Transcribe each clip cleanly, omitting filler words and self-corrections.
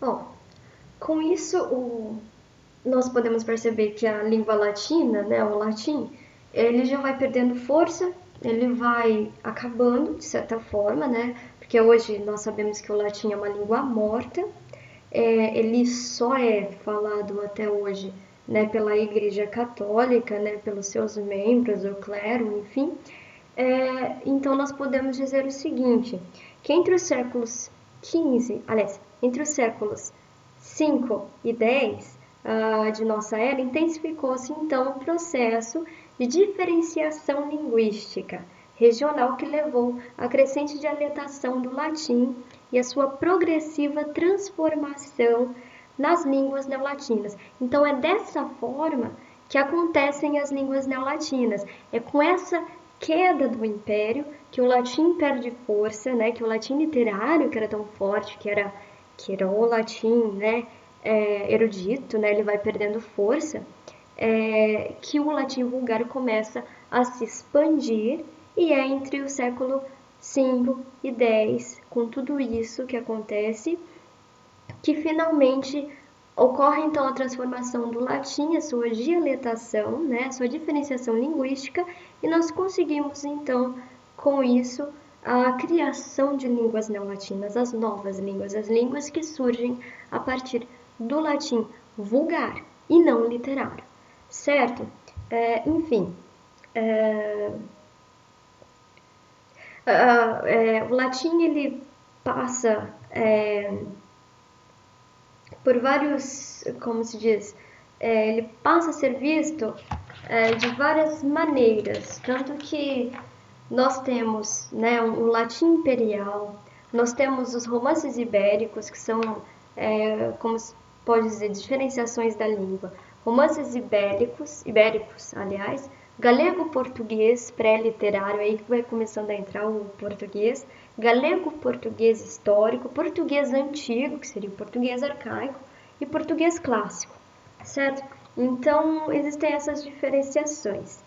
Bom, com isso, nós podemos perceber que a língua latina, né, o latim, ele já vai perdendo força, ele vai acabando, de certa forma, né, porque hoje nós sabemos que o latim é uma língua morta, ele só é falado até hoje, né, pela Igreja Católica, né, pelos seus membros, o clero, enfim. Então nós podemos dizer o seguinte, que entre os séculos 15, aliás, entre os séculos 5 e 10 de nossa era, intensificou-se então o processo de diferenciação linguística regional que levou à crescente dialetação do latim e a sua progressiva transformação nas línguas neolatinas. Então é dessa forma que acontecem as línguas neolatinas. É com essa queda do império que o latim perde força, né? Que o latim literário, que era tão forte, que era o latim, né? Erudito, né? Ele vai perdendo força. Que o latim vulgar começa a se expandir e é entre o século 5 e 10, com tudo isso que acontece, que finalmente ocorre então a transformação do latim, a sua dialetação, né, a sua diferenciação linguística, e nós conseguimos então, com isso, a criação de línguas neolatinas, as novas línguas, as línguas que surgem a partir do latim vulgar e não literário, certo? Enfim, o latim ele passa por vários, como se diz, ele passa a ser visto de várias maneiras, tanto que nós temos, né, um latim imperial, nós temos os romances ibéricos, que são, como se pode dizer, diferenciações da língua. Romances ibéricos, aliás, galego-português pré-literário, aí que vai começando a entrar o português, galego-português histórico, português antigo, que seria o português arcaico, e português clássico, certo? Então, existem essas diferenciações.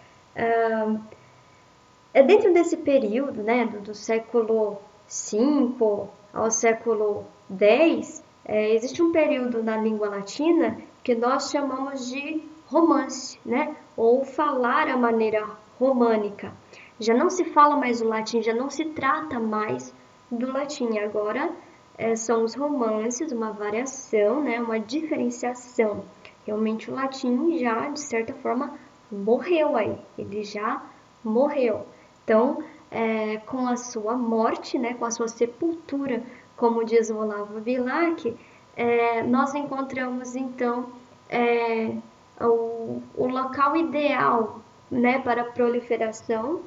Dentro desse período, né, do século V ao século X, existe um período na língua latina que nós chamamos de romance, né, ou falar a maneira românica. Já não se fala mais o latim, já não se trata mais do latim. Agora são os romances, uma variação, né, uma diferenciação. Realmente o latim já, de certa forma, morreu aí, ele já morreu. Então, com a sua morte, né, com a sua sepultura, como diz o Olavo Bilac, nós encontramos então o local ideal, né, para a proliferação,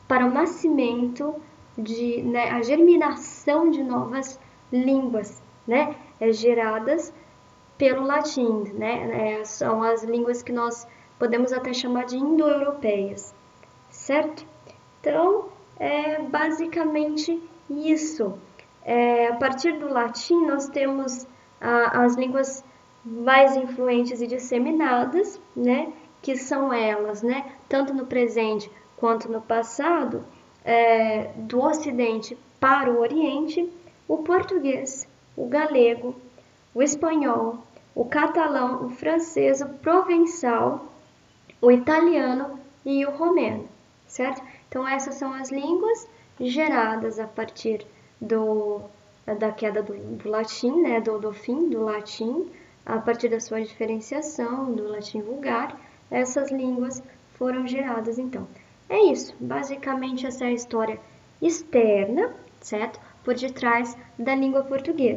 para o nascimento, né, a germinação de novas línguas, né, geradas pelo latim, né, são as línguas que nós podemos até chamar de indo-europeias, certo? Então, é basicamente isso. A partir do latim, nós temos as línguas mais influentes e disseminadas, né, que são elas, né, tanto no presente quanto no passado, do Ocidente para o Oriente, o português, o galego, o espanhol, o catalão, o francês, o provençal, o italiano e o romeno, certo? Então essas são as línguas geradas a partir da queda do latim, né, do fim do latim, a partir da sua diferenciação do latim vulgar, essas línguas foram geradas então. É isso, basicamente essa é a história externa, certo? Por detrás da língua portuguesa.